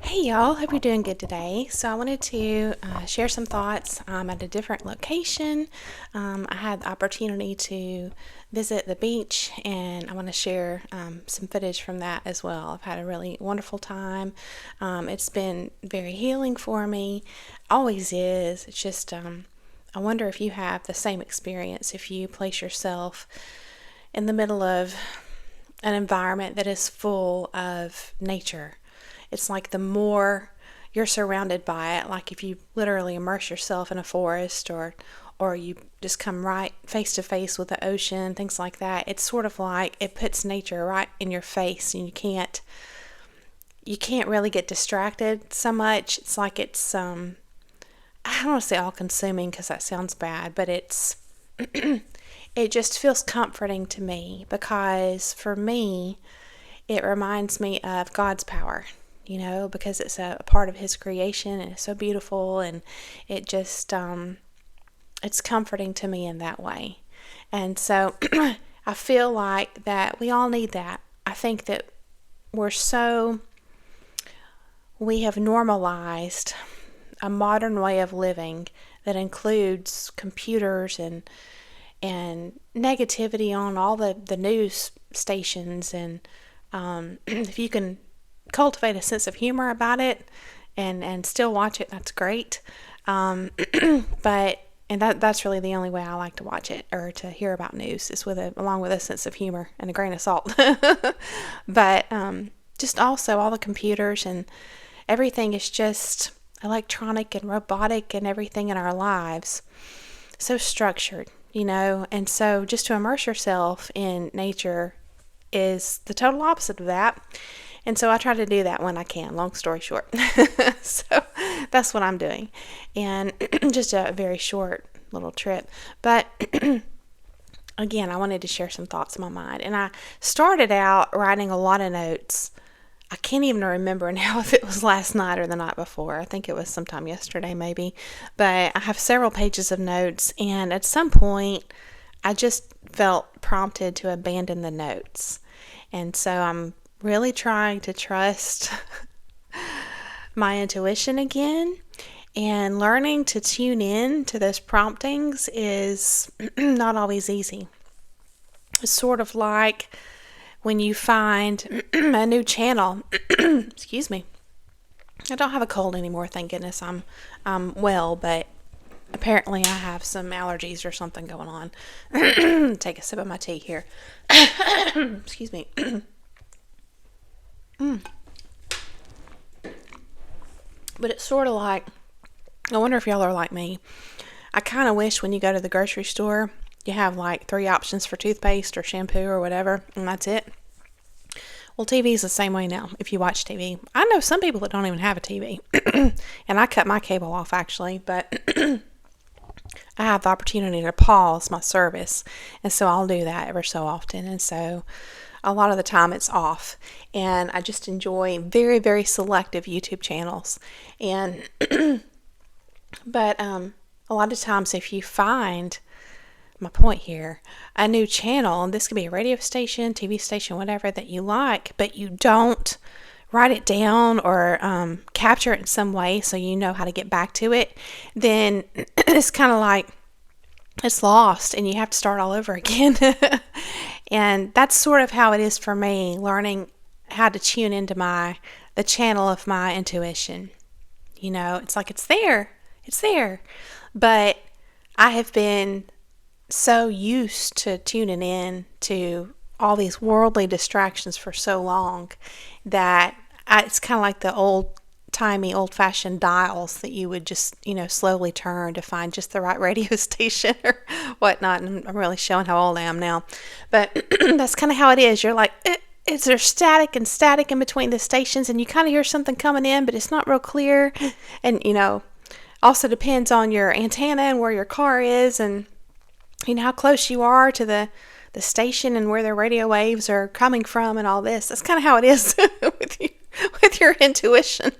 Hey y'all, hope you're doing good today. So I wanted to share some thoughts. I'm at a different location. I had the opportunity to visit the beach, and I want to share some footage from that as well. I've had a really wonderful time. It's been very healing for me, always is. It's just, I wonder if you have the same experience, if you place yourself in the middle of an environment that is full of nature. It's like the more you're surrounded by it, like if you literally immerse yourself in a forest or you just come right face to face with the ocean, things like that. It's sort of like it puts nature right in your face, and you can't really get distracted so much. It's like I don't want to say all consuming because that sounds bad, but it just feels comforting to me because for me it reminds me of God's power, because it's a part of His creation and it's so beautiful, and it just, it's comforting to me in that way. And so I feel like that we all need that. I think that we're so, we have normalized a modern way of living that includes computers and negativity on all the news stations, and if you can cultivate a sense of humor about it and still watch it, that's great. But that's really the only way I like to watch it or to hear about news, is along with a sense of humor and a grain of salt. But just also all the computers and everything is just electronic and robotic, and everything in our lives so structured, and so just to immerse yourself in nature is the total opposite of that. And so I try to do that when I can, long story short. So that's what I'm doing. And just a very short little trip. But again, I wanted to share some thoughts in my mind. And I started out writing a lot of notes. I can't even remember now if it was last night or the night before. I think it was sometime yesterday maybe. But I have several pages of notes, and at some point I just felt prompted to abandon the notes. And so I'm really trying to trust my intuition again, and learning to tune in to those promptings is not always easy. It's sort of like when you find a new channel. Excuse me. I don't have a cold anymore, thank goodness. I'm well, but apparently I have some allergies or something going on. Take a sip of my tea here. Excuse me. But it's sort of like, I wonder if y'all are like me. I kind of wish when you go to the grocery store, you have like 3 options for toothpaste or shampoo or whatever, and that's it. Well, TV is the same way now if you watch TV. I know some people that don't even have a TV. And I cut my cable off actually, but I have the opportunity to pause my service. And so I'll do that ever so often. And so a lot of the time it's off. And I just enjoy very, very selective YouTube channels. And, but a lot of times if you find, my point here, a new channel, and this could be a radio station, TV station, whatever that you like, but you don't write it down or capture it in some way so you know how to get back to it, then it's kind of like it's lost and you have to start all over again. And that's sort of how it is for me, learning how to tune into the channel of my intuition. It's like it's there, but I have been so used to tuning in to all these worldly distractions for so long that it's kind of like the old-timey, old-fashioned dials that you would just, slowly turn to find just the right radio station or whatnot. And I'm really showing how old I am now. But that's kind of how it is. You're like, is there static in between the stations? And you kind of hear something coming in, but it's not real clear. And, also depends on your antenna and where your car is, and how close you are to the station and where the radio waves are coming from and all this. That's kind of how it is with your intuition.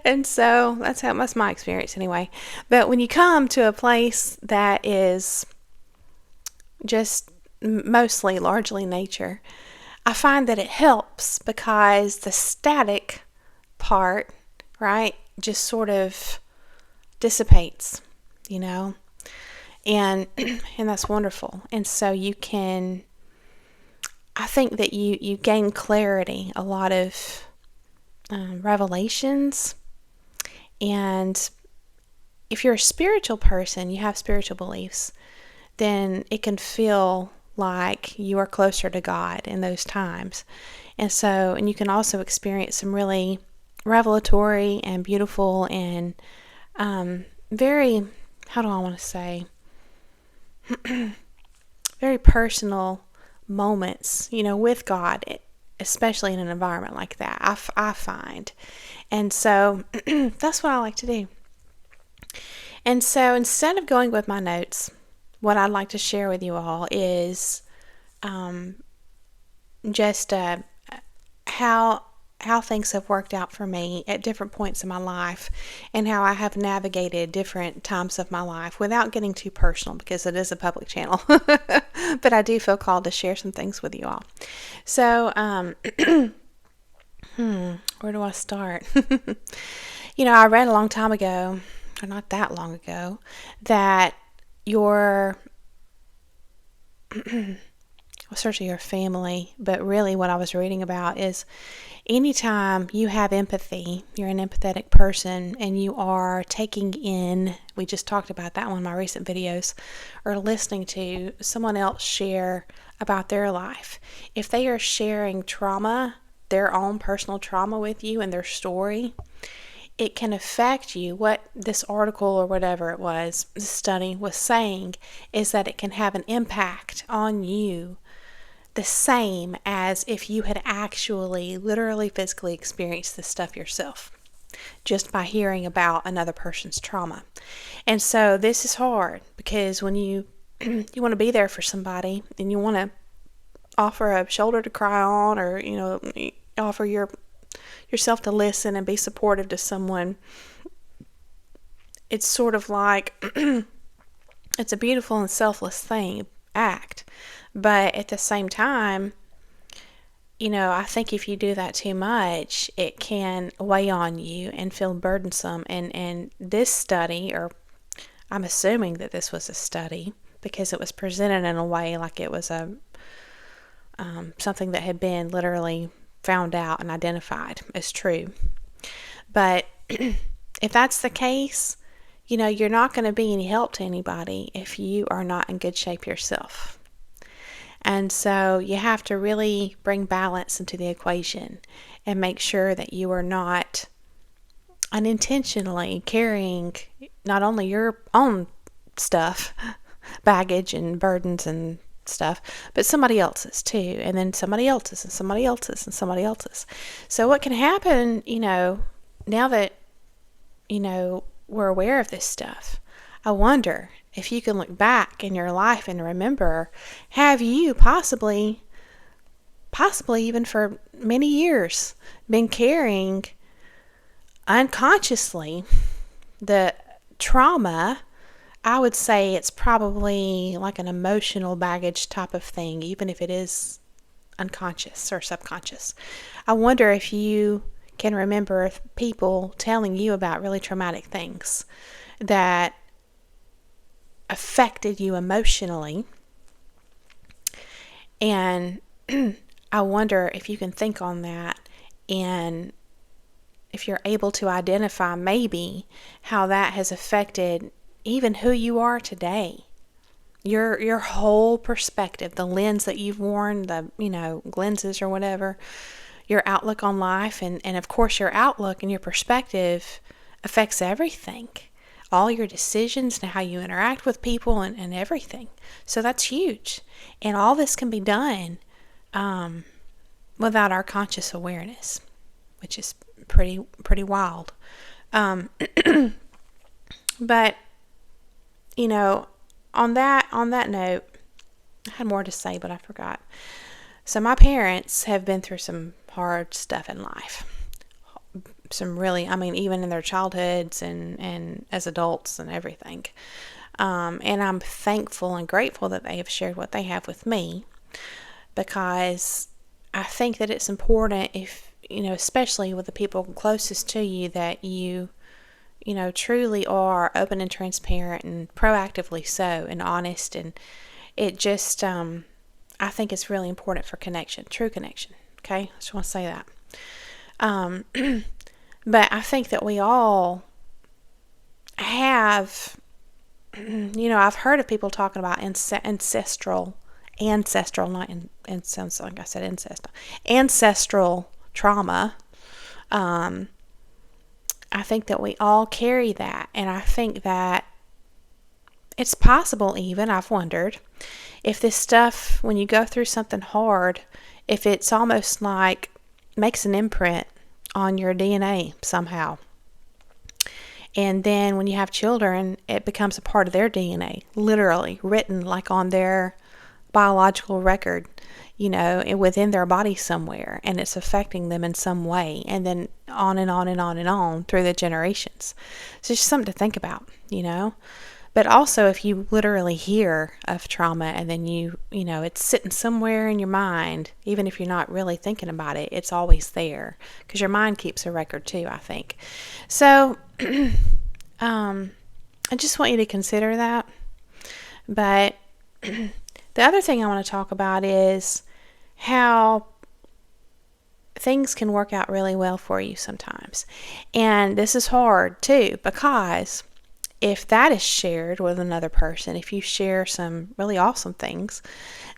And so that's my experience anyway. But when you come to a place that is just mostly largely nature, I find that it helps because the static part right, just sort of dissipates, you know, and and that's wonderful. And so I think that you gain clarity, a lot of revelations, and if you're a spiritual person, you have spiritual beliefs, then it can feel like you are closer to God in those times. And you can also experience some really revelatory and beautiful and very, how do I want to say, very personal moments, with God, especially in an environment like that, I find. And so that's what I like to do. And so instead of going with my notes, what I'd like to share with you all is just how things have worked out for me at different points in my life, and how I have navigated different times of my life without getting too personal, because it is a public channel. But I do feel called to share some things with you all. So, where do I start? I read a long time ago, or not that long ago, that especially your family, but really what I was reading about is anytime you have empathy, you're an empathetic person, and you are taking in, we just talked about that one in my recent videos, or listening to someone else share about their life. If they are sharing trauma, their own personal trauma with you and their story, it can affect you. What this article or whatever it was, the study was saying, is that it can have an impact on you the same as if you had actually literally physically experienced this stuff yourself, just by hearing about another person's trauma. And so this is hard, because when you want to be there for somebody, and you want to offer a shoulder to cry on, or offer yourself to listen and be supportive to someone, it's sort of like it's a beautiful and selfless act. But at the same time, I think if you do that too much, it can weigh on you and feel burdensome. And this study, or I'm assuming that this was a study, because it was presented in a way like it was something that had been literally found out and identified as true. But if that's the case, you're not going to be any help to anybody if you are not in good shape yourself. And so you have to really bring balance into the equation and make sure that you are not unintentionally carrying not only your own stuff, baggage and burdens and stuff, but somebody else's too, and then somebody else's and somebody else's and somebody else's. So what can happen, now that, we're aware of this stuff, I wonder if you can look back in your life and remember, have you possibly even for many years, been carrying unconsciously the trauma? I would say it's probably like an emotional baggage type of thing, even if it is unconscious or subconscious. I wonder if you can remember people telling you about really traumatic things that affected you emotionally. And I wonder if you can think on that, and if you're able to identify maybe how that has affected even who you are today. Your whole perspective, the lens that you've worn, the lenses or whatever, your outlook on life, and of course your outlook and your perspective affects everything. All your decisions and how you interact with people and everything. So that's huge. And all this can be done without our conscious awareness, which is pretty wild. But, on that note, I had more to say, but I forgot. So my parents have been through some hard stuff in life. Some really, even in their childhoods and as adults and everything. And I'm thankful and grateful that they have shared what they have with me, because I think that it's important, especially with the people closest to you, that truly are open and transparent and proactively so and honest. And it just, I think it's really important for connection, true connection. Okay, I just want to say that. But I think that we all have, I've heard of people talking about ancestral, not and sounds like I said ancestral trauma. I think that we all carry that, and I think that it's possible, even, I've wondered, if this stuff, when you go through something hard, if it's almost like makes an imprint on your DNA somehow. And then when you have children, it becomes a part of their DNA, literally written like on their biological record, within their body somewhere, and it's affecting them in some way, and then on and on and on and on through the generations. So it's just something to think about, But also, if you literally hear of trauma and then it's sitting somewhere in your mind, even if you're not really thinking about it, it's always there because your mind keeps a record too, I think. So, I just want you to consider that. But the other thing I want to talk about is how things can work out really well for you sometimes. And this is hard too, because if that is shared with another person, if you share some really awesome things,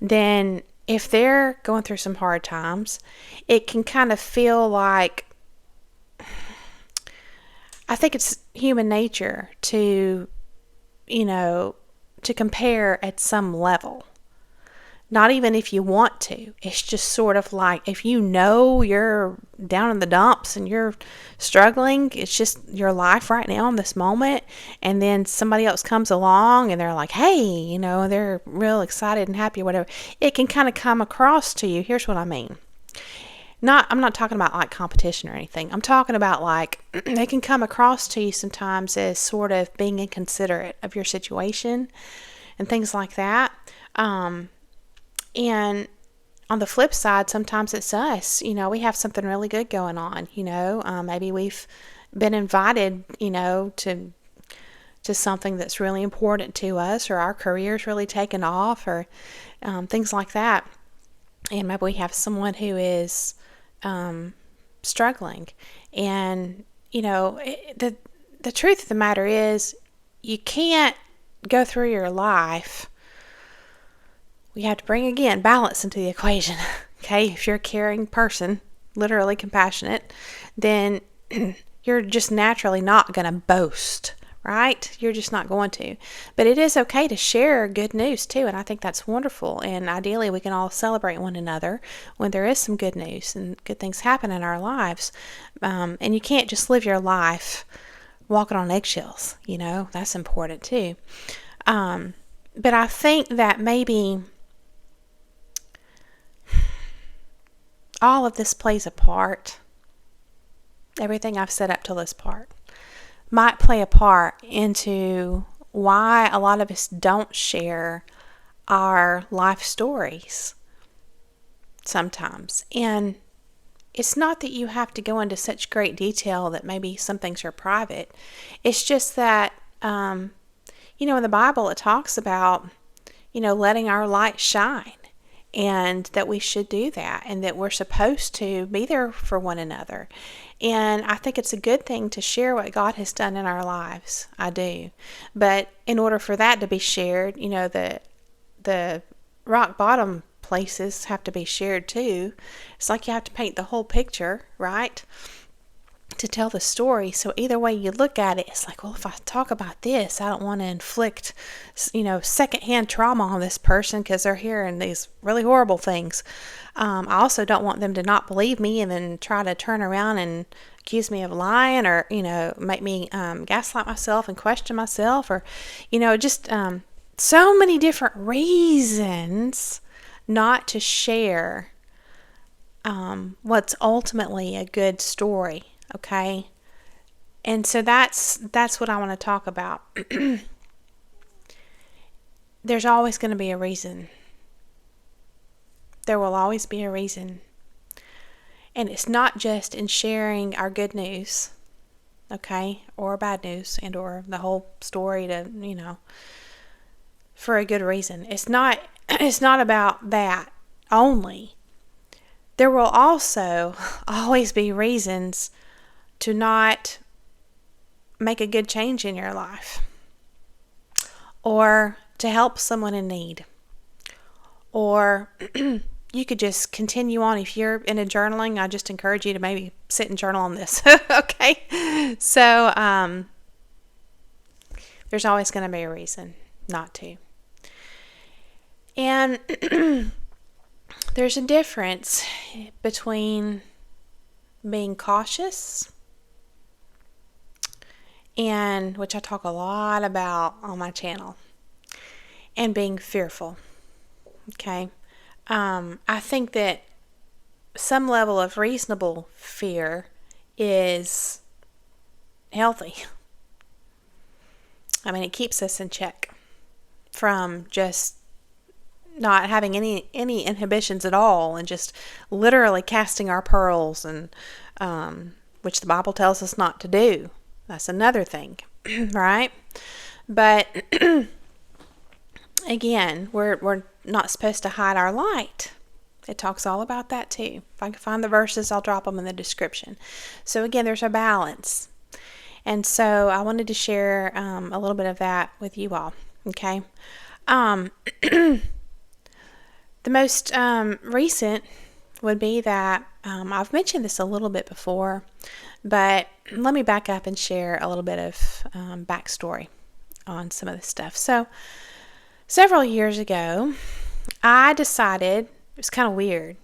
then if they're going through some hard times, it can kind of feel like, I think it's human nature to compare at some level. Not even if you want to. It's just sort of like, if you're down in the dumps and you're struggling, it's just your life right now in this moment, and then somebody else comes along and they're like, hey, they're real excited and happy or whatever. It can kind of come across to you. Here's what I mean. I'm not talking about like competition or anything. I'm talking about like, they can come across to you sometimes as sort of being inconsiderate of your situation and things like that. And on the flip side, sometimes it's us, we have something really good going on, maybe we've been invited, to something that's really important to us, or our career's really taken off, or things like that. And maybe we have someone who is struggling. And, the truth of the matter is, you can't go through your life. We have to bring, again, balance into the equation. Okay, if you're a caring person, literally compassionate, then you're just naturally not going to boast, right? You're just not going to. But it is okay to share good news too, and I think that's wonderful. And ideally, we can all celebrate one another when there is some good news and good things happen in our lives. And you can't just live your life walking on eggshells. That's important too. But I think that maybe all of this plays a part. Everything I've said up to this part might play a part into why a lot of us don't share our life stories sometimes. And it's not that you have to go into such great detail that maybe some things are private. It's just that, in the Bible it talks about, letting our light shine. And that we should do that, and that we're supposed to be there for one another. And I think it's a good thing to share what God has done in our lives. I do. But in order for that to be shared, the rock bottom places have to be shared too. It's like you have to paint the whole picture, right, to tell the story. So either way you look at it, it's like, well, if I talk about this, I don't want to inflict, secondhand trauma on this person because they're hearing these really horrible things. I also don't want them to not believe me and then try to turn around and accuse me of lying, or, make me gaslight myself and question myself, or, just so many different reasons not to share what's ultimately a good story. Okay, and so that's what I want to talk about. There's always going to be a reason. There will always be a reason. And it's not just in sharing our good news, okay, or bad news, and or the whole story to, for a good reason. It's not about that only. There will also always be reasons to not make a good change in your life, or to help someone in need, or you could just continue on. If you're into journaling, I just encourage you to maybe sit and journal on this. Okay? So, there's always going to be a reason not to. And there's a difference between being cautious, and which I talk a lot about on my channel, and being fearful. Okay? I think that some level of reasonable fear is healthy. I mean, it keeps us in check from just not having any inhibitions at all, and just literally casting our pearls, and which the Bible tells us not to do. That's another thing, right? But again, we're not supposed to hide our light. It talks all about that too. If I can find the verses, I'll drop them in the description. So again, there's a balance. And so I wanted to share a little bit of that with you all. Okay. The most recent would be that I've mentioned this a little bit before, but let me back up and share a little bit of backstory on some of this stuff. So several years ago, I decided, it was kind of weird,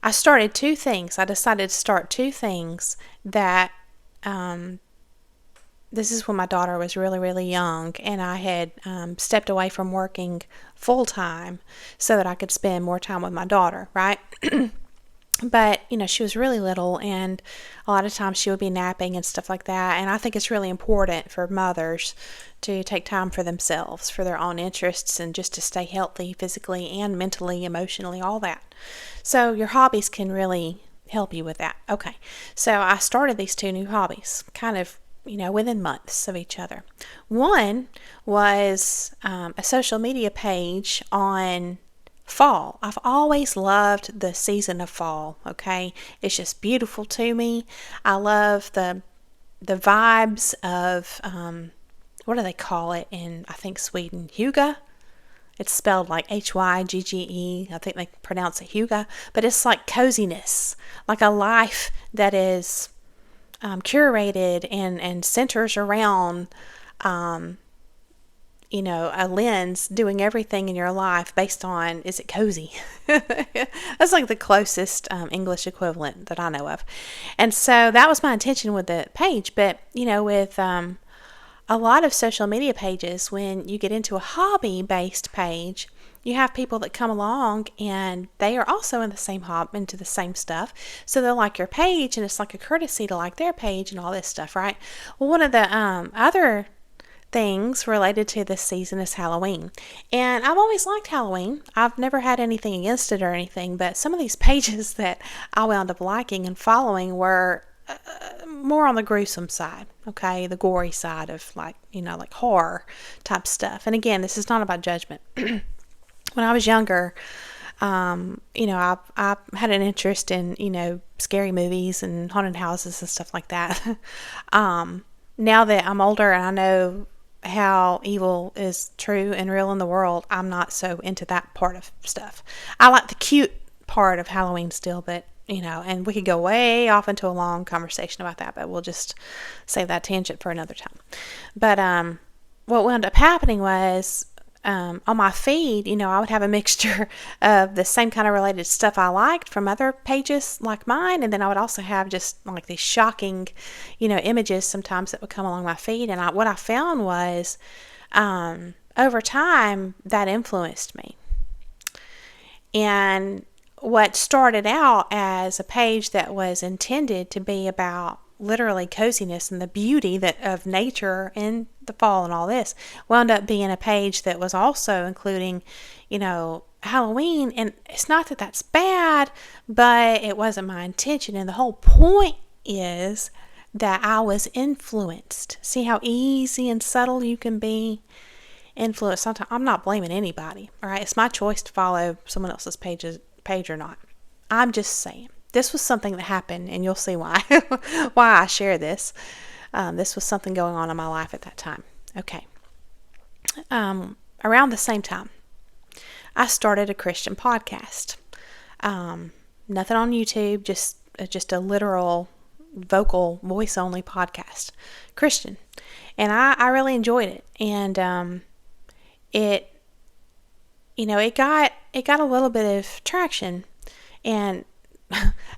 I started two things. I decided to start two things that, this is when my daughter was really, really young, and I had stepped away from working full time so that I could spend more time with my daughter, right? But, she was really little, and a lot of times she would be napping and stuff like that. And I think it's really important for mothers to take time for themselves, for their own interests, and just to stay healthy physically and mentally, emotionally, all that. So your hobbies can really help you with that. Okay, so I started these two new hobbies, kind of, within months of each other. One was a social media page on fall. I've always loved the season of fall, okay? It's just beautiful to me. I love the vibes of, what do they call it in, I think, Sweden? Hygge? It's spelled like Hygge. I think they pronounce it Hygge. But it's like coziness, like a life that is curated and centers around a lens, doing everything in your life based on, is it cozy? That's like the closest English equivalent that I know of. And so that was my intention with the page. But, with a lot of social media pages, when you get into a hobby-based page, you have people that come along and they are also in the same into the same stuff. So they'll like your page, and it's like a courtesy to like their page and all this stuff, right? Well, one of the other things related to this season is Halloween. And I've always liked Halloween. I've never had anything against it or anything, but some of these pages that I wound up liking and following were more on the gruesome side, okay? The gory side of like horror type stuff. And again, this is not about judgment. When I was younger, I had an interest in, scary movies and haunted houses and stuff like that. Now that I'm older and I know how evil is true and real in the world, I'm not so into that part of stuff. I like the cute part of Halloween still, but, and we could go way off into a long conversation about that, but we'll just save that tangent for another time. But what wound up happening was, on my feed, I would have a mixture of the same kind of related stuff I liked from other pages like mine, and then I would also have just like these shocking, images sometimes that would come along my feed. And what I found was, over time, that influenced me. And what started out as a page that was intended to be about literally coziness and the beauty that of nature in the fall and all this, wound up being a page that was also including, Halloween. And it's not that that's bad, but it wasn't my intention. And the whole point is that I was influenced. See how easy and subtle you can be influenced. Sometimes I'm not blaming anybody. All right, it's my choice to follow someone else's page or not. I'm just saying this was something that happened, and you'll see why why I share this. This was something going on in my life at that time. Okay. Around the same time, I started a Christian podcast. Nothing on YouTube, just a literal vocal voice only podcast, Christian, and I really enjoyed it. And it got a little bit of traction, and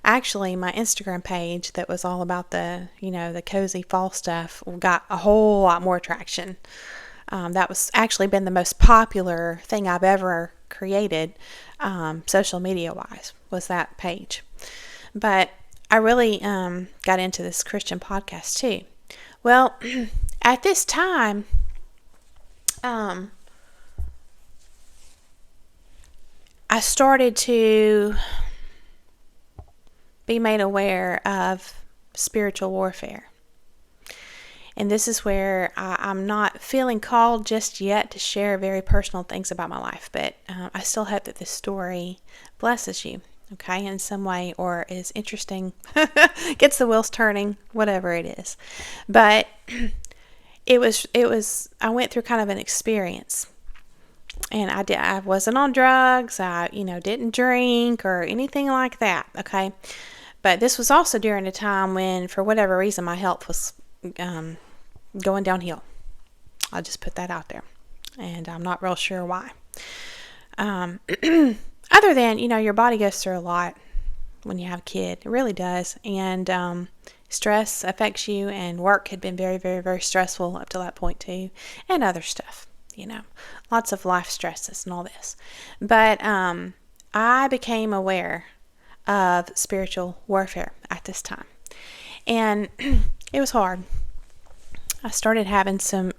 actually my Instagram page that was all about the cozy fall stuff got a whole lot more traction. That was actually been the most popular thing I've ever created, social media wise, was that page. But I really got into this Christian podcast too. Well, at this time, I started to be made aware of spiritual warfare. And this is where I'm not feeling called just yet to share very personal things about my life, but I still hope that this story blesses you, okay, in some way, or is interesting, gets the wheels turning, whatever it is. But it was, I went through kind of an experience. And I wasn't on drugs. I, didn't drink or anything like that. Okay. But this was also during a time when, for whatever reason, my health was going downhill. I'll just put that out there. And I'm not real sure why. Other than, your body goes through a lot when you have a kid. It really does. And stress affects you. And work had been very, very, very stressful up to that point too. And other stuff. Lots of life stresses and all this. But I became aware of spiritual warfare at this time. And it was hard. I started having some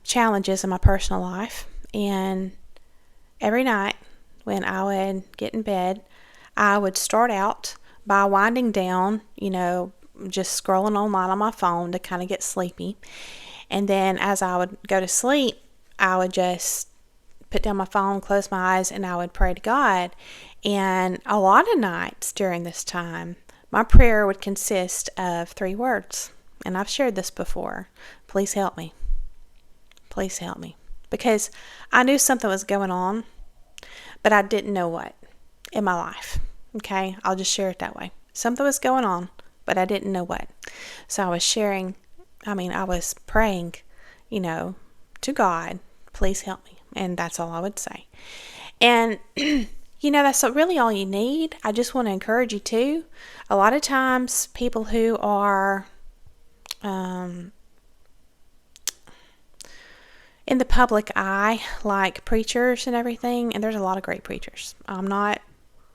challenges in my personal life. And every night when I would get in bed, I would start out by winding down, just scrolling online on my phone to kind of get sleepy. And then as I would go to sleep, I would just put down my phone, close my eyes, and I would pray to God. And a lot of nights during this time, my prayer would consist of 3 words. And I've shared this before. Please help me. Please help me. Because I knew something was going on, but I didn't know what in my life. Okay? I'll just share it that way. Something was going on, but I didn't know what. So I was praying, to God, please help me. And that's all I would say. And, that's really all you need. I just want to encourage you too. A lot of times people who are in the public eye, like preachers and everything, and there's a lot of great preachers. I'm not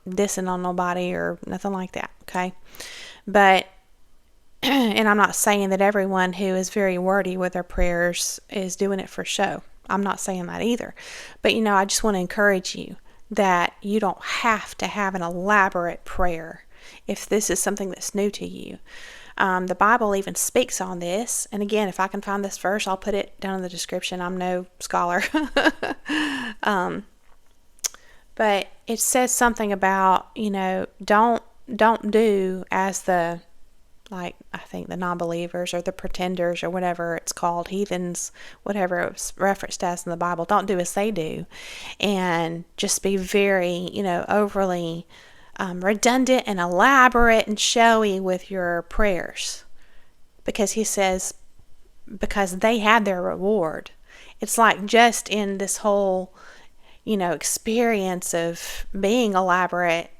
dissing on nobody or nothing like that, okay? But and I'm not saying that everyone who is very wordy with their prayers is doing it for show. I'm not saying that either. But, I just want to encourage you that you don't have to have an elaborate prayer if this is something that's new to you. The Bible even speaks on this. And again, if I can find this verse, I'll put it down in the description. I'm no scholar. But it says something about, don't do as I think the non-believers or the pretenders or whatever it's called, heathens, whatever it's referenced as in the Bible. Don't do as they do, and just be very, overly redundant and elaborate and showy with your prayers. Because he says, because they had their reward. It's like just in this whole, experience of being elaborate,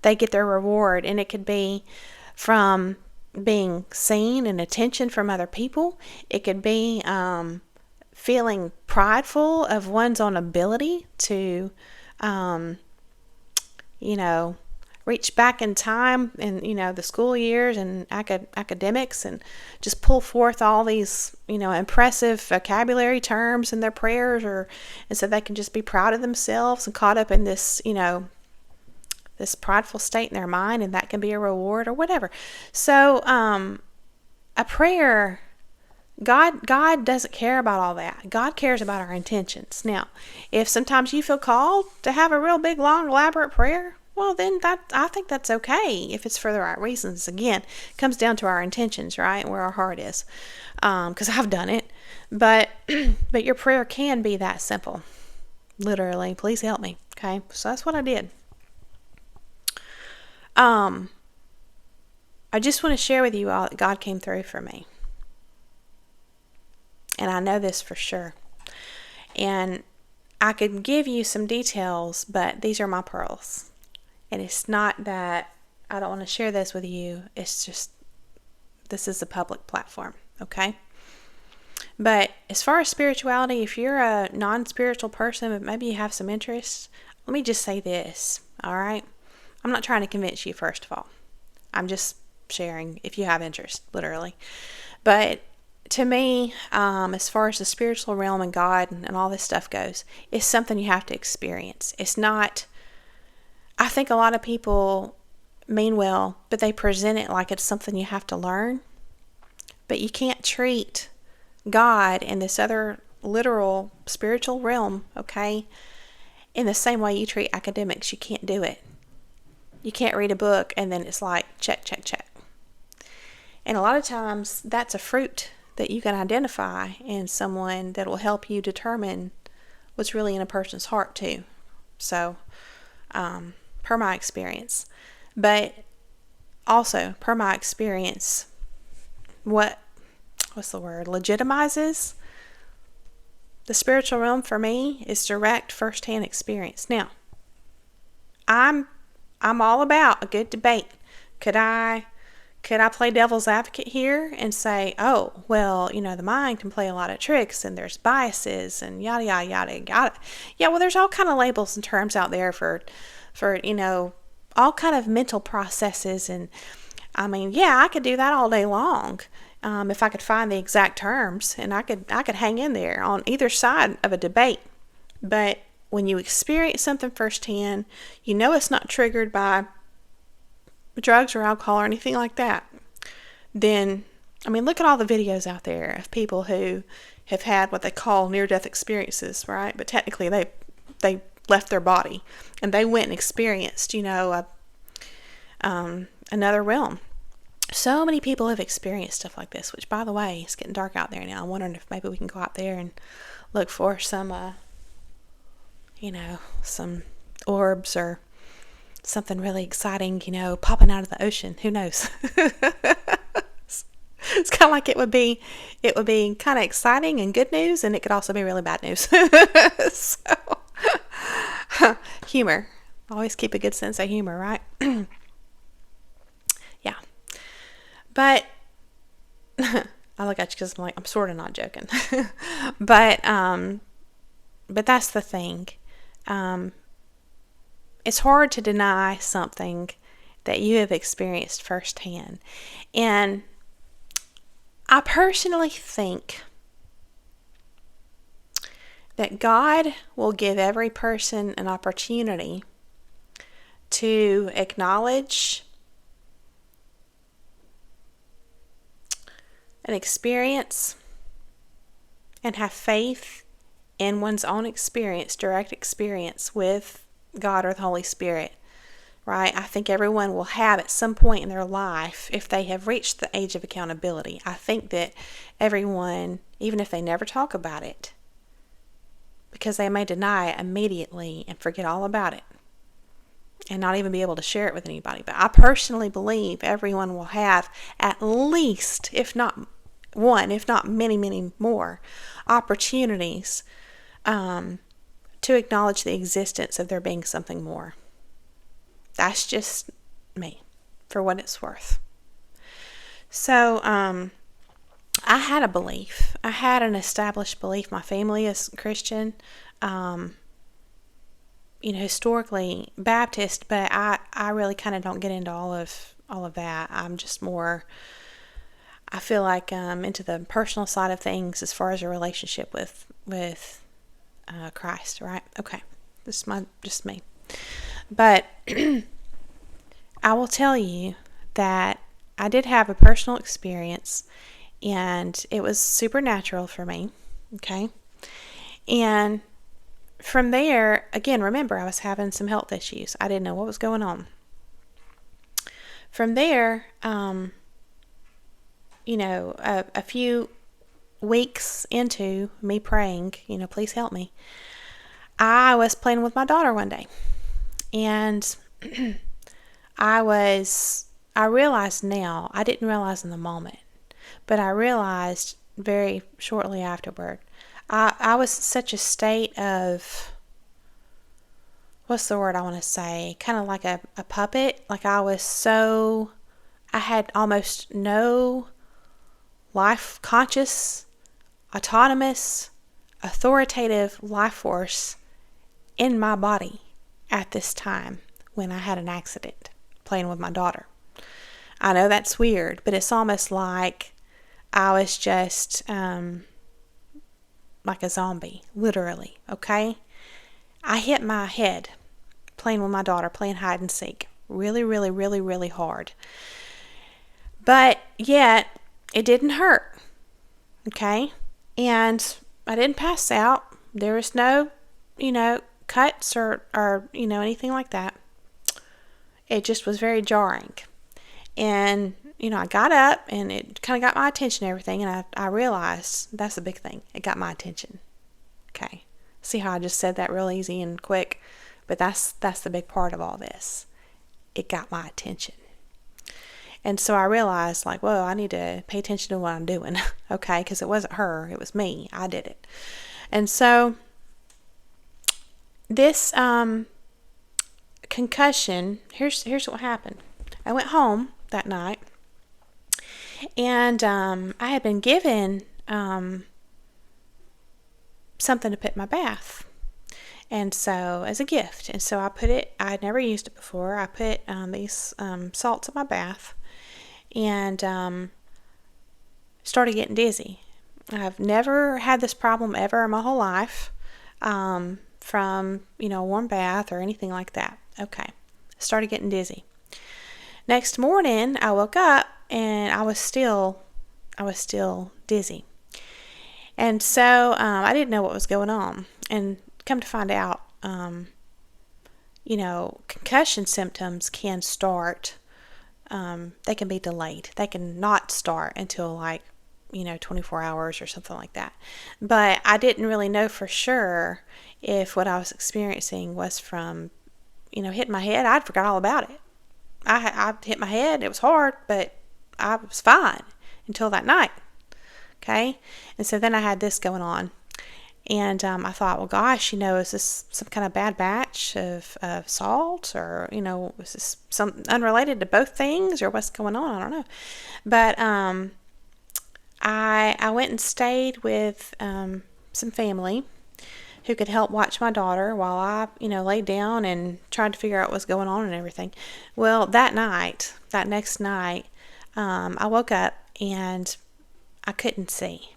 they get their reward, and it could be from being seen and attention from other people. It could be feeling prideful of one's own ability to, reach back in time and, the school years and academics and just pull forth all these, impressive vocabulary terms in their prayers, and so they can just be proud of themselves and caught up in this, this prideful state in their mind, and that can be a reward or whatever. So, a prayer, God doesn't care about all that. God cares about our intentions. Now, if sometimes you feel called to have a real big, long, elaborate prayer, well, then I think that's okay if it's for the right reasons. Again, it comes down to our intentions, right? Where our heart is. Because I've done it. But your prayer can be that simple. Literally, please help me. Okay? So that's what I did. I just want to share with you all that God came through for me. And I know this for sure. And I could give you some details, but these are my pearls. And it's not that I don't want to share this with you. It's just, this is a public platform, okay? But as far as spirituality, if you're a non-spiritual person, but maybe you have some interest, let me just say this, all right? I'm not trying to convince you, first of all. I'm just sharing if you have interest, literally. But to me, as far as the spiritual realm and God and all this stuff goes, it's something you have to experience. It's not, I think a lot of people mean well, but they present it like it's something you have to learn. But you can't treat God and this other literal spiritual realm, okay, in the same way you treat academics. You can't do it. You can't read a book and then it's like, check, check, check. And a lot of times that's a fruit that you can identify in someone that will help you determine what's really in a person's heart too. So, per my experience. But also, per my experience, what's the word? Legitimizes the spiritual realm for me is direct firsthand experience. Now, I'm all about a good debate. Could I play devil's advocate here and say, oh, well, the mind can play a lot of tricks and there's biases and yada, yada, yada, yada. Yeah, well, there's all kind of labels and terms out there for all kind of mental processes. And I mean, yeah, I could do that all day long if I could find the exact terms, and I could hang in there on either side of a debate. But when you experience something firsthand, it's not triggered by drugs or alcohol or anything like that, then, I mean, look at all the videos out there of people who have had what they call near-death experiences, right? But technically they left their body and they went and experienced, another realm. So many people have experienced stuff like this, which, by the way, it's getting dark out there now. I'm wondering if maybe we can go out there and look for some, some orbs or something really exciting, popping out of the ocean. Who knows? It's kind of like it would be kind of exciting and good news, and it could also be really bad news. So, humor. Always keep a good sense of humor, right? Yeah. But I look at you because I'm sort of not joking. But that's the thing. It's hard to deny something that you have experienced firsthand. And I personally think that God will give every person an opportunity to acknowledge an experience and have faith in one's own experience, direct experience with God or the Holy Spirit, right? I think everyone will have at some point in their life, if they have reached the age of accountability, I think that everyone, even if they never talk about it, because they may deny it immediately and forget all about it and not even be able to share it with anybody. But I personally believe everyone will have at least, if not one, if not many, many more opportunities to acknowledge the existence of there being something more. That's just me, for what it's worth. So, I had a belief. I had an established belief. My family is Christian. historically Baptist, but I really kind of don't get into all of that. I'm just more, I feel like into the personal side of things as far as a relationship with Christ, right? Okay, this is just me. But I will tell you that I did have a personal experience, and it was supernatural for me. Okay, and from there, again, remember, I was having some health issues. I didn't know what was going on. From there, a few weeks into me praying, please help me, I was playing with my daughter one day. And I realized now, I didn't realize in the moment, but I realized very shortly afterward, I was in such a state of, what's the word I want to say? Kind of like a puppet. Like I had almost no life conscious, autonomous, authoritative life force in my body at this time when I had an accident playing with my daughter. I know that's weird, but it's almost like I was just like a zombie, literally, okay? I hit my head playing with my daughter, playing hide and seek, really, really, really, really hard. But yet, it didn't hurt, okay? And I didn't pass out. There was no, cuts or anything like that. It just was very jarring. And, I got up and it kind of got my attention and everything. And I realized that's the big thing. It got my attention. Okay. See how I just said that real easy and quick? But that's the big part of all this. It got my attention. And so I realized, like, whoa, I need to pay attention to what I'm doing. Okay. Because it wasn't her. It was me. I did it. And so this concussion, here's what happened. I went home that night, and I had been given something to put in my bath, and so as a gift. And so I had never used it before. I put these salts in my bath, and started getting dizzy. I've never had this problem ever in my whole life, from a warm bath or anything like that. Okay, started getting dizzy. Next morning, I woke up and I was still dizzy. And so I didn't know what was going on. And come to find out, concussion symptoms can start. They can be delayed. They can not start until 24 hours or something like that. But I didn't really know for sure if what I was experiencing was from, hitting my head. I'd forgot all about it. I hit my head. It was hard, but I was fine until that night. Okay? And so then I had this going on. And I thought, well, gosh, is this some kind of bad batch of salt? Or, is this some unrelated to both things? Or what's going on? I don't know. But I went and stayed with some family who could help watch my daughter while I, laid down and tried to figure out what was going on and everything. Well, that next night, I woke up and I couldn't see.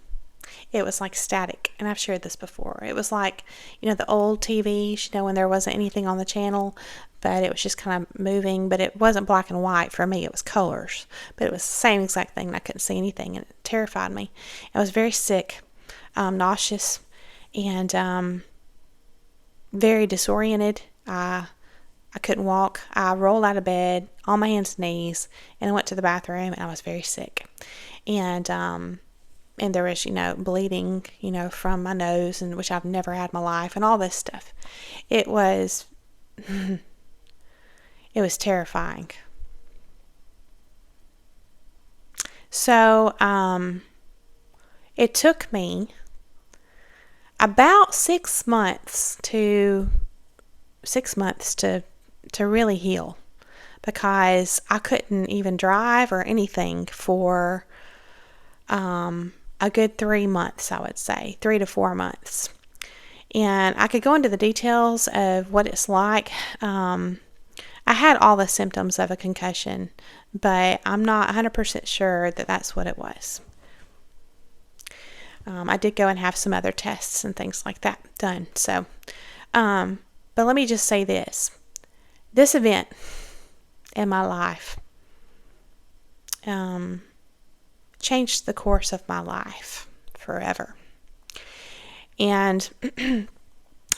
It was like static, and I've shared this before. It was like, the old TVs, when there wasn't anything on the channel, but it was just kind of moving, but it wasn't black and white for me. It was colors, but it was the same exact thing, and I couldn't see anything, and it terrified me. I was very sick, nauseous, and very disoriented. I couldn't walk. I rolled out of bed on my hands and knees, and I went to the bathroom, and I was very sick. And there was, bleeding, from my nose, and which I've never had in my life, and all this stuff. It was terrifying. So, it took me about 6 months to really heal, because I couldn't even drive or anything for a good 3 months, I would say, 3 to 4 months. And I could go into the details of what it's like. I had all the symptoms of a concussion, but I'm not 100% sure that that's what it was. I did go and have some other tests and things like that done. So, but let me just say this. This event in my life changed the course of my life forever. And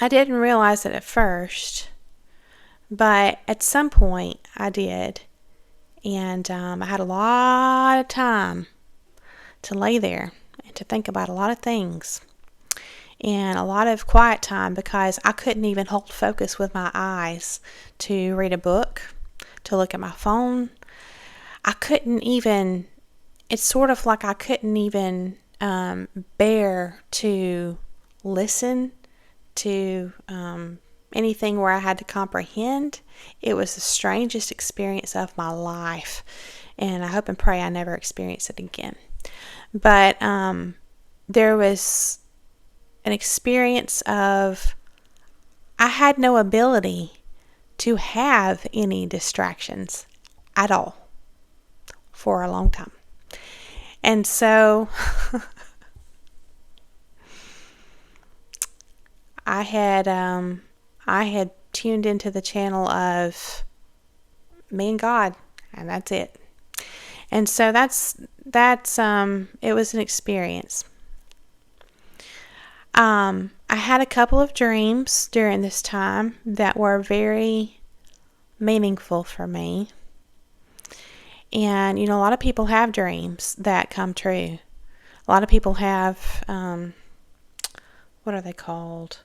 I didn't realize it at first, but at some point I did. And I had a lot of time to lay there and to think about a lot of things. And a lot of quiet time because I couldn't even hold focus with my eyes to read a book, to look at my phone. I couldn't even, it's sort of like I couldn't even bear to listen to anything where I had to comprehend. It was the strangest experience of my life, and I hope and pray I never experience it again. But there was an experience of I had no ability to have any distractions at all for a long time. And so I had tuned into the channel of me and God, and that's it. And so that's it was an experience. I had a couple of dreams during this time that were very meaningful for me. And, a lot of people have dreams that come true. A lot of people have, what are they called?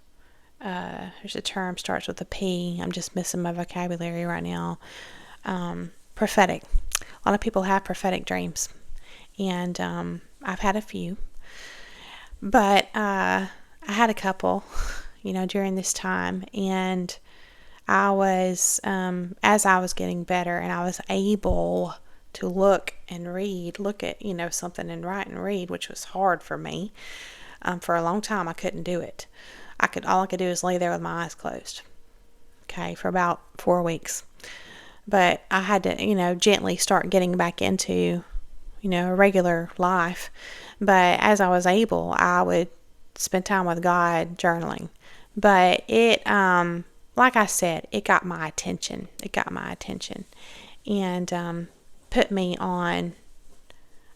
There's a term starts with a P. I'm just missing my vocabulary right now. Prophetic. A lot of people have prophetic dreams. And I've had a few. But I had a couple, during this time. And I was, as I was getting better and I was able to look at, something and write and read, which was hard for me. For a long time, I couldn't do it. All I could do is lay there with my eyes closed. Okay, for about 4 weeks. But I had to, gently start getting back into, a regular life. But as I was able, I would spend time with God journaling. But it, like I said, it got my attention. And put me on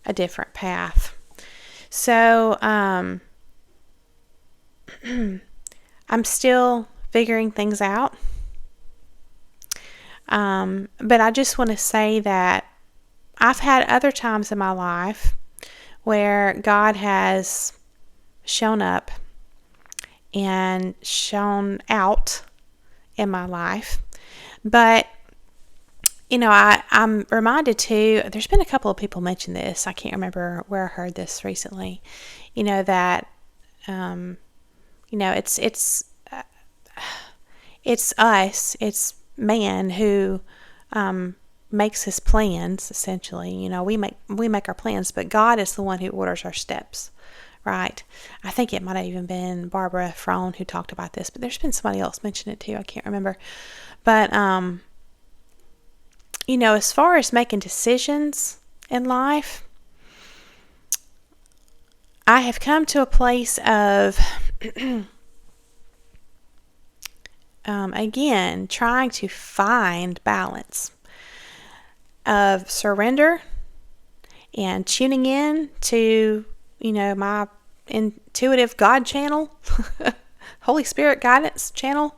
a different path. So, I'm still figuring things out. But I just want to say that I've had other times in my life where God has shown up and shown out in my life. But, I'm reminded too, there's been a couple of people mention this. I can't remember where I heard this recently, that, it's us, it's man who makes his plans, essentially. We make our plans, but God is the one who orders our steps, right? I think it might have even been Barbara Frone who talked about this, but there's been somebody else mention it too. I can't remember. But, as far as making decisions in life, I have come to a place of again, trying to find balance of surrender and tuning in to, my intuitive God channel, Holy Spirit guidance channel,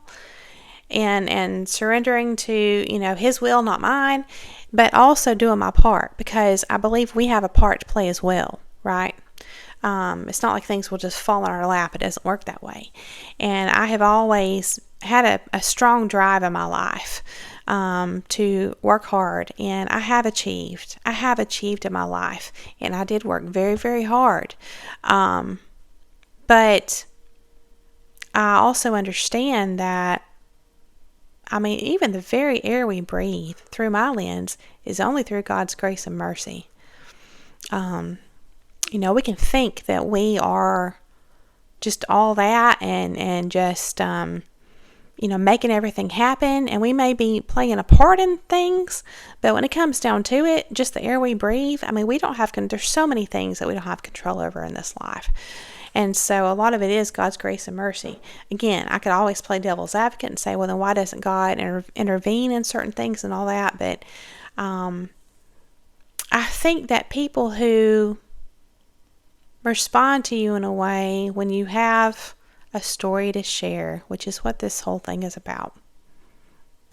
and surrendering to, His will, not mine, but also doing my part, because I believe we have a part to play as well, right? It's not like things will just fall in our lap. It doesn't work that way. And I have always had a strong drive in my life to work hard, and I have achieved in my life, and I did work very, very hard. But I also understand that, even the very air we breathe through my lens is only through God's grace and mercy. We can think that we are just all that and just, making everything happen. And we may be playing a part in things, but when it comes down to it, just the air we breathe, we don't have, there's so many things that we don't have control over in this life. And so a lot of it is God's grace and mercy. Again, I could always play devil's advocate and say, well, then why doesn't God intervene in certain things and all that? But I think that people who respond to you in a way when you have a story to share, which is what this whole thing is about.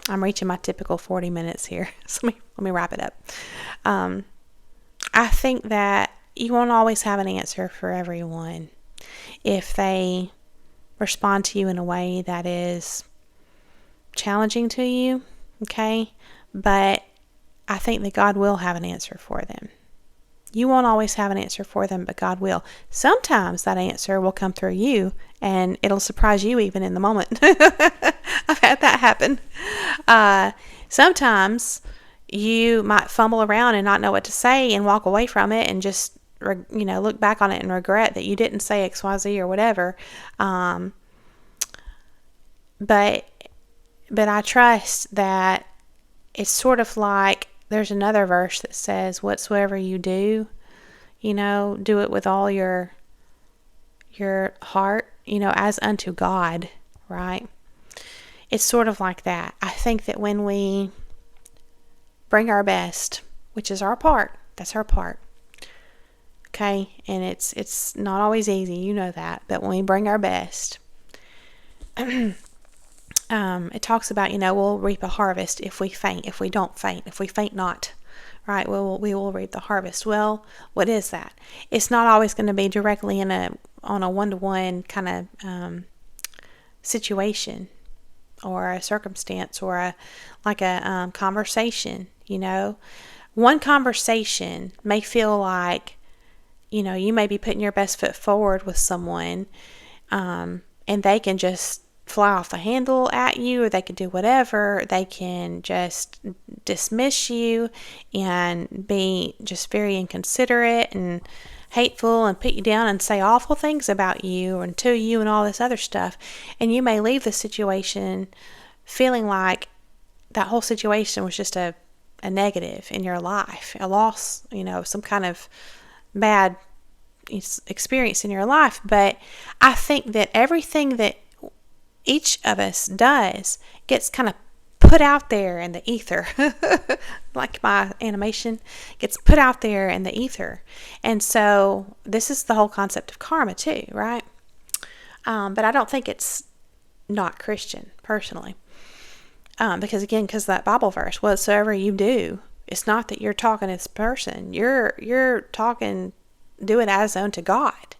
I'm reaching my typical 40 minutes here, so let me wrap it up. I think that you won't always have an answer for everyone if they respond to you in a way that is challenging to you, okay? But I think that God will have an answer for them. You won't always have an answer for them, but God will. Sometimes that answer will come through you, and it'll surprise you even in the moment. I've had that happen. Sometimes you might fumble around and not know what to say and walk away from it and just, look back on it and regret that you didn't say X, Y, Z or whatever. But I trust that it's sort of like, there's another verse that says, whatsoever you do, do it with all your heart, as unto God, right? It's sort of like that. I think that when we bring our best, which is our part, that's our part, okay? And it's not always easy, you know that, but when we bring our best, it talks about, we'll reap a harvest if we faint, if we don't faint, if we faint not, right? We will reap the harvest. Well, what is that? It's not always going to be directly on a one-to-one kind of situation or a circumstance or a conversation, One conversation may feel like, you may be putting your best foot forward with someone, and they can just fly off the handle at you, or they could do whatever. They can just dismiss you and be just very inconsiderate and hateful and put you down and say awful things about you and to you and all this other stuff. And you may leave the situation feeling like that whole situation was just a negative in your life, a loss, some kind of bad experience in your life. But I think that everything that each of us does gets kind of put out there in the ether, like my animation gets put out there in the ether. And so this is the whole concept of karma too, right? But I don't think it's not Christian personally, because that Bible verse, whatsoever you do, it's not that you're talking to this person, you're talking, do it as unto God.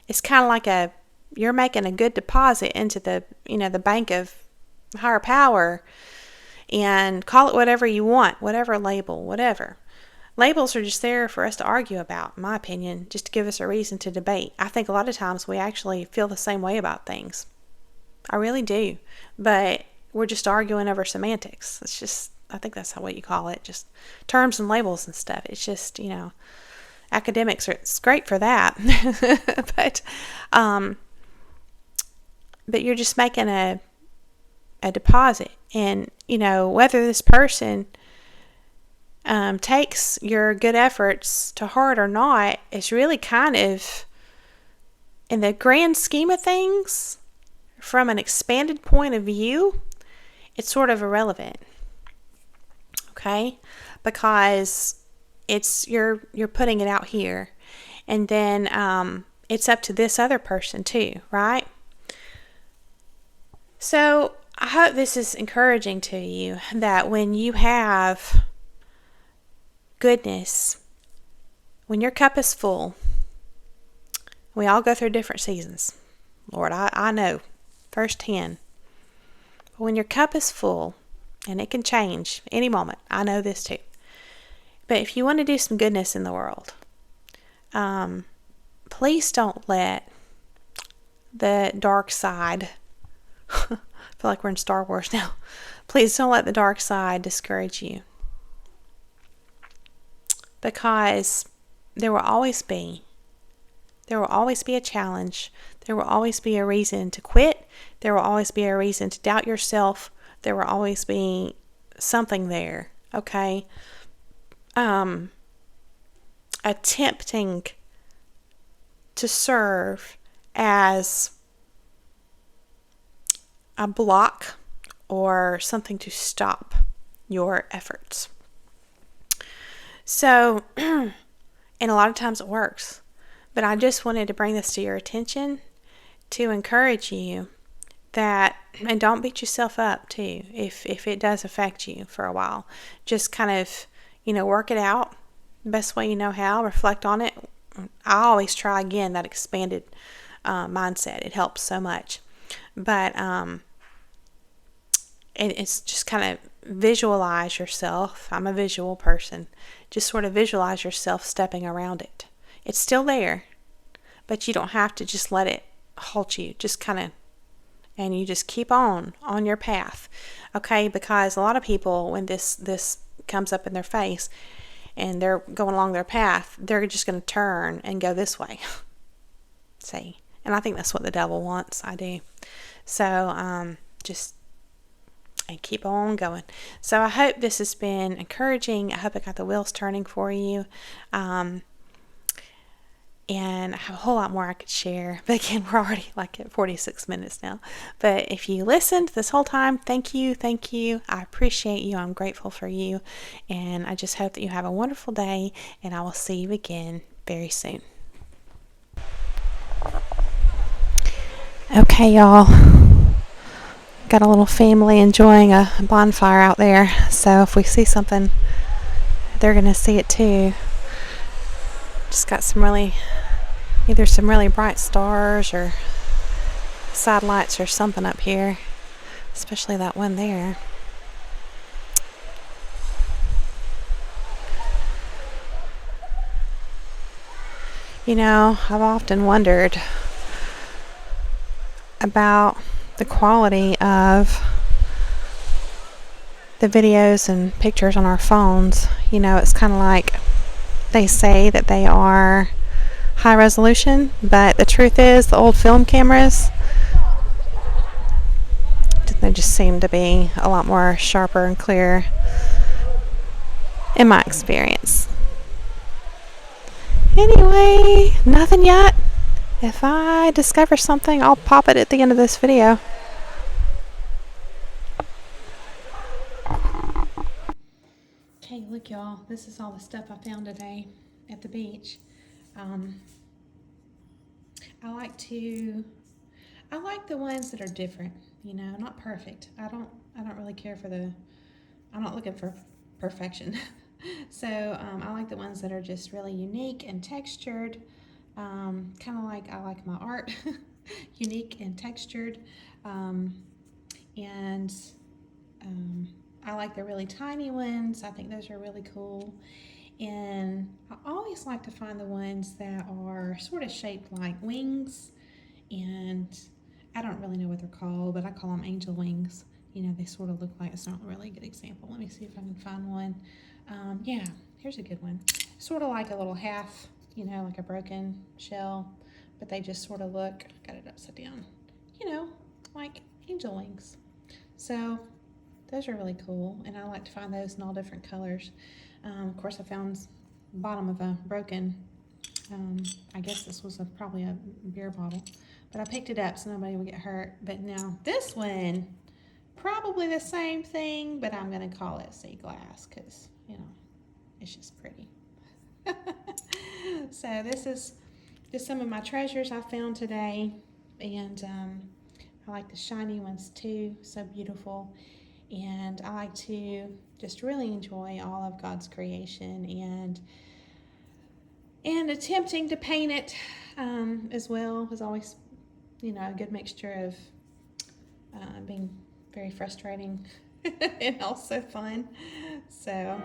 It's kind of like you're making a good deposit into the bank of higher power, and call it whatever you want, whatever label, whatever. Labels are just there for us to argue about, in my opinion, just to give us a reason to debate. I think a lot of times we actually feel the same way about things. I really do. But we're just arguing over semantics. It's just, I think that's what you call it, just terms and labels and stuff. It's just, academics it's great for that. But you're just making a deposit, and whether this person takes your good efforts to heart or not is really kind of, in the grand scheme of things, from an expanded point of view, it's sort of irrelevant, okay? Because you're putting it out here, and then it's up to this other person too, right? So I hope this is encouraging to you, that when you have goodness, when your cup is full, we all go through different seasons. Lord, I know firsthand. But when your cup is full, and it can change any moment, I know this too. But if you want to do some goodness in the world, please don't let the dark side, I feel like we're in Star Wars now. Please don't let the dark side discourage you. Because there will always be There will always be a challenge. There will always be a reason to quit. There will always be a reason to doubt yourself. There will always be something there, okay? Attempting to serve as a block or something to stop your efforts. So, and a lot of times it works. But I just wanted to bring this to your attention to encourage you that, and don't beat yourself up too if it does affect you for a while. Just kind of, work it out the best way you know how, reflect on it. I always try again that expanded mindset. It helps so much. But it's just kind of visualize yourself. I'm a visual person. Just sort of visualize yourself stepping around it. It's still there, but you don't have to just let it halt you. Just kind of, and you just keep on your path, okay? Because a lot of people, when this comes up in their face and they're going along their path, they're just going to turn and go this way. See? And I think that's what the devil wants. I do. So just and keep on going. So I hope this has been encouraging. I hope it got the wheels turning for you. And I have a whole lot more I could share. But again, we're already like at 46 minutes now. But if you listened this whole time, thank you. I appreciate you. I'm grateful for you. And I just hope that you have a wonderful day. And I will see you again very soon. Okay, y'all. Got a little family enjoying a bonfire out there. So if we see something, they're going to see it too. Just got either some really bright stars or satellites or something up here, especially that one there. I've often wondered about the quality of the videos and pictures on our phones. It's kind of like they say that they are high resolution, but the truth is the old film cameras, they just seem to be a lot more sharper and clearer in my experience. Anyway, nothing yet. If I discover something, I'll pop it at the end of this video. Okay, look y'all, this is all the stuff I found today at the beach. I like the ones that are different, not perfect. I don't really care I'm not looking for perfection. So I like the ones that are just really unique and textured. Kind of like I like my art, unique and textured. And I like the really tiny ones. I think those are really cool. And I always like to find the ones that are sort of shaped like wings. And I don't really know what they're called, but I call them angel wings. They sort of look like, it's not really a good example. Let me see if I can find one. Yeah, here's a good one. Sort of like a little half, like a broken shell, but they just sort of look, I got it upside down, like angel wings. So those are really cool, and I like to find those in all different colors. Of course, I found the bottom of a broken, I guess this was probably a beer bottle, but I picked it up so nobody would get hurt. But now this one, probably the same thing, but I'm going to call it sea glass because, it's just pretty. So this is just some of my treasures I found today, and I like the shiny ones too, so beautiful. And I like to just really enjoy all of God's creation and attempting to paint it as well is always, a good mixture of being very frustrating and also fun. So